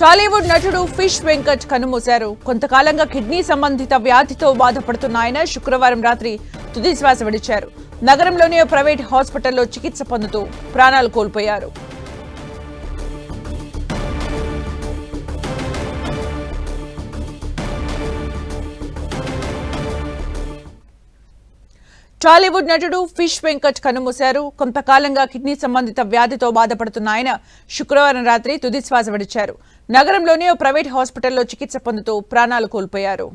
టాలీవుడ్ నటుడు ఫిష్ వెంకట్ కన్నుమూశారు. కొంతకాలంగా కిడ్నీ సంబంధిత వ్యాధితో బాధపడుతున్న ఆయన శుక్రవారం రాత్రి తుది శ్వాస విడిచారు. నగరంలోని ప్రైవేట్ హాస్పిటల్లో చికిత్స పొందుతూ ప్రాణాలు కోల్పోయారు. టాలీవుడ్ నటుడు ఫిష్ వెంకట్ కన్నుమూశారు. కొంతకాలంగా కిడ్నీ సంబంధిత వ్యాధితో బాధపడుతున్న ఆయన శుక్రవారం రాత్రి తుది శ్వాస విడిచారు. నగరంలోని ప్రైవేట్ హాస్పిటల్లో చికిత్స పొందుతూ ప్రాణాలు కోల్పోయారు.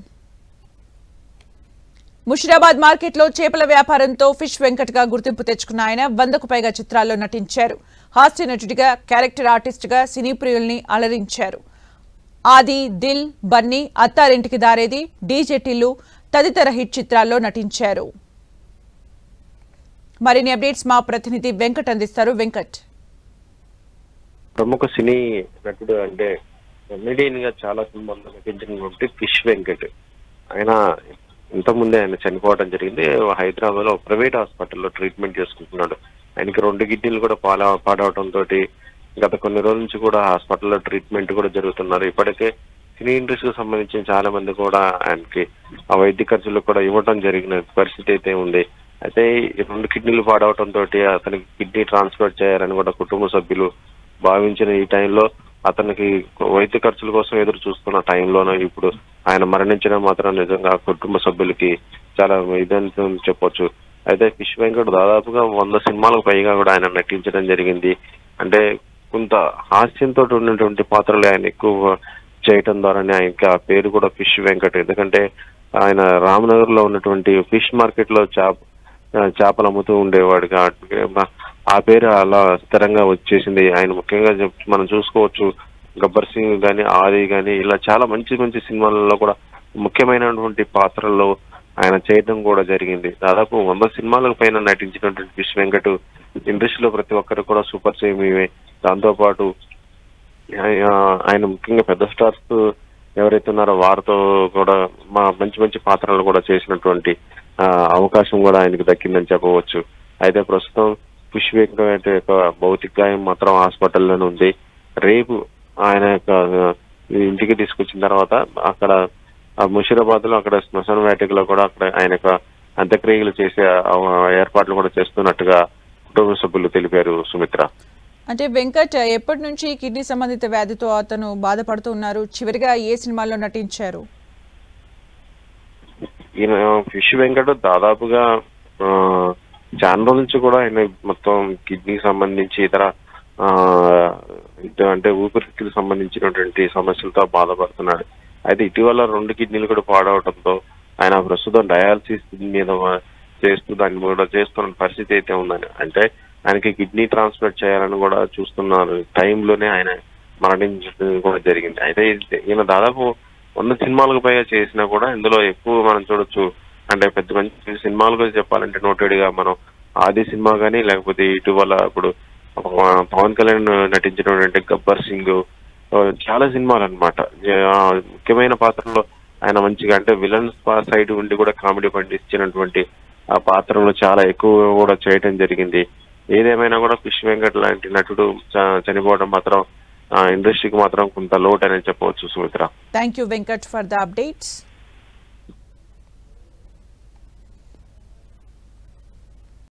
ముషిరాబాద్ మార్కెట్లో చేపల వ్యాపారంతో ఫిష్ వెంకట్ గా గుర్తింపు తెచ్చుకున్న ఆయన 100కు పైగా చిత్రాల్లో నటించారు. హాస్య నటుడిగా, క్యారెక్టర్ ఆర్టిస్ట్ గా సినీ ప్రియుల్ని అలరించారు. ఆది, దిల్, బన్నీ, అత్తారింటికి దారేది, డీజే టిల్లు తదితర హిట్ చిత్రాల్లో నటించారు. మరిన్ని అప్డేట్స్ మా ప్రతినిధి వెంకట్ అందిస్తారు. వెంకట్, ప్రముఖ సినీ నటుడు అంటే కమెడియన్ గా చాలా సినిమాల్లో నటించినటువంటి ఫిష్ వెంకట్ ఆయన ఇంతకుముందే ఆయన చనిపోవడం జరిగింది. హైదరాబాద్ లో ప్రైవేట్ హాస్పిటల్లో ట్రీట్మెంట్ చేసుకుంటున్నాడు. ఆయనకి 2 కిడ్నీలు కూడా పాడవడంతో గత కొన్ని రోజుల నుంచి కూడా హాస్పిటల్లో ట్రీట్మెంట్ కూడా జరుగుతున్నారు. ఇప్పటికే సినీ ఇండస్ట్రీకి సంబంధించిన చాలా మంది కూడా ఆయనకి ఆ వైద్య ఖర్చులు కూడా ఇవ్వడం జరిగిన పరిస్థితి అయితే ఉంది. అయితే 2 కిడ్నీలు పాడవడంతో అతనికి కిడ్నీ ట్రాన్స్ఫర్ చేయాలని కూడా కుటుంబ సభ్యులు భావించిన ఈ టైంలో అతనికి వైద్య ఖర్చుల కోసం ఎదురు చూస్తున్న టైంలోనే ఇప్పుడు ఆయన మరణించడం మాత్రం నిజంగా కుటుంబ సభ్యులకి చాలా ఇదని చెప్పొచ్చు. అయితే ఫిష్ వెంకట్ దాదాపుగా 100 సినిమాలకు పైగా కూడా ఆయన నటించడం జరిగింది. అంటే కొంత హాస్యంతో ఉన్నటువంటి పాత్రలు ఆయన ఎక్కువ చేయటం ద్వారానే ఆయనకి ఆ పేరు కూడా ఫిష్ వెంకట్. ఎందుకంటే ఆయన రామ్నగర్ లో ఉన్నటువంటి ఫిష్ మార్కెట్ లో చేపలు అమ్ముతూ ఉండేవాడు కాబట్టి ఆ పేరు అలా స్థిరంగా వచ్చేసింది. ఆయన ముఖ్యంగా మనం చూసుకోవచ్చు గబ్బర్ సింగ్ గాని, ఆది గాని ఇలా చాలా మంచి మంచి సినిమాలలో కూడా ముఖ్యమైనటువంటి పాత్రల్లో ఆయన చేయడం కూడా జరిగింది. దాదాపు 100 సినిమాలకు పైన నటించినటువంటి ఫిష్ వెంకట్ ఇండస్ట్రీలో ప్రతి ఒక్కరు కూడా సూపర్ సేమివే. దాంతో పాటు ఆయన ముఖ్యంగా పెద్ద స్టార్స్ ఎవరైతే ఉన్నారో వారితో కూడా మంచి మంచి పాత్రలు కూడా చేసినటువంటి అవకాశం కూడా ఆయనకు దక్కిందని చెప్పవచ్చు. అయితే ప్రస్తుతం ఫిష్ వెంకట్ యొక్క భౌతిక గాయం మాత్రం హాస్పిటల్లోనే ఉంది. రేపు ఆయన యొక్క ఇంటికి తీసుకొచ్చిన తర్వాత అక్కడ ముషిరాబాద్ లో అక్కడ శ్మశాన వేటలో కూడా అక్కడ ఆయన యొక్క అంత్యక్రియలు చేసే ఏర్పాట్లు కూడా చేస్తున్నట్టుగా కుటుంబ సభ్యులు తెలిపారు. సుమిత్ర, అంటే వెంకట్ ఎప్పటి నుంచి కిడ్నీ సంబంధిత వ్యాధితో అతను బాధపడుతూ ఉన్నారు? చివరిగా ఏ సినిమాల్లో నటించారు? ఈయన ఫిష్ వెంకట్ దాదాపుగా చాలా రోజుల నుంచి కూడా ఆయన మొత్తం కిడ్నీకి సంబంధించి ఇతర అంటే ఊపిరితిత్తులకు సంబంధించినటువంటి సమస్యలతో బాధపడుతున్నాడు. అయితే ఇటీవల 2 కిడ్నీలు కూడా పాడవడంతో ఆయన ప్రస్తుతం డయాలసిస్ మీద దాన్ని కూడా చేస్తున్న పరిస్థితి అయితే ఉందని, అంటే ఆయనకి కిడ్నీ ట్రాన్స్ఫర్ చేయాలని కూడా చూస్తున్నారు టైంలోనే ఆయన మరణించడం కూడా జరిగింది. అయితే ఈయన దాదాపు 100 సినిమాలకు పైగా చేసినా కూడా ఇందులో ఎక్కువ మనం చూడొచ్చు. అంటే పెద్ద మంచి సినిమాలు కూడా చెప్పాలంటే నోటెడ్గా మనం ఆది సినిమా కానీ, లేకపోతే ఇటీవల ఇప్పుడు పవన్ కళ్యాణ్ నటించినటువంటి గబ్బర్ సింగ్ చాలా సినిమాలు అనమాట. ముఖ్యమైన పాత్రలో ఆయన మంచిగా అంటే విలన్ సైడ్ ఉండి కూడా కామెడీ పండించినటువంటి ఆ పాత్రలో చాలా ఎక్కువ కూడా చేయడం జరిగింది. ఏదేమైనా కూడా ఫిష్ వెంకట్ లాంటి నటుడు చనిపోవడం మాత్రం ఇండస్ట్రీకి మాత్రం కొంత లోటు అని చెప్పవచ్చు. Sumitra, thank you Venkat for the updates.